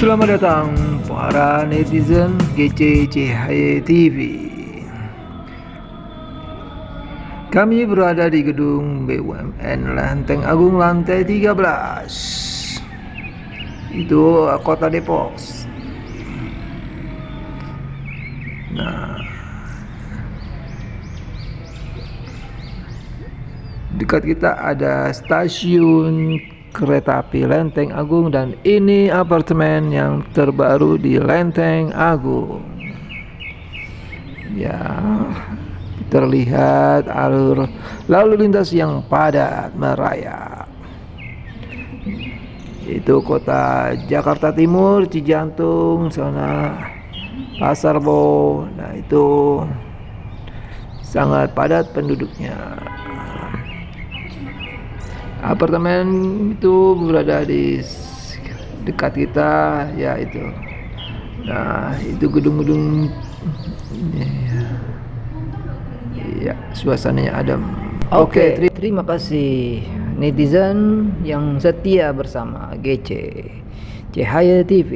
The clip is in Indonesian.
Selamat datang para netizen GC Cahaya TV. Kami berada di gedung BUMN Lenteng Agung lantai 13. Itu kota Depok. Nah, dekat kita ada stasiun kereta api Lenteng Agung, dan ini apartemen yang terbaru di Lenteng Agung. Ya, terlihat alur lalu lintas yang padat merayap. Itu kota Jakarta Timur, Cijantung, sana Pasar Bo. Nah, itu sangat padat penduduknya. Apartemen itu berada di dekat kita, ya itu. Nah, itu gedung-gedung, ya, suasananya adem. Oke, terima kasih netizen yang setia bersama GC Cahaya TV.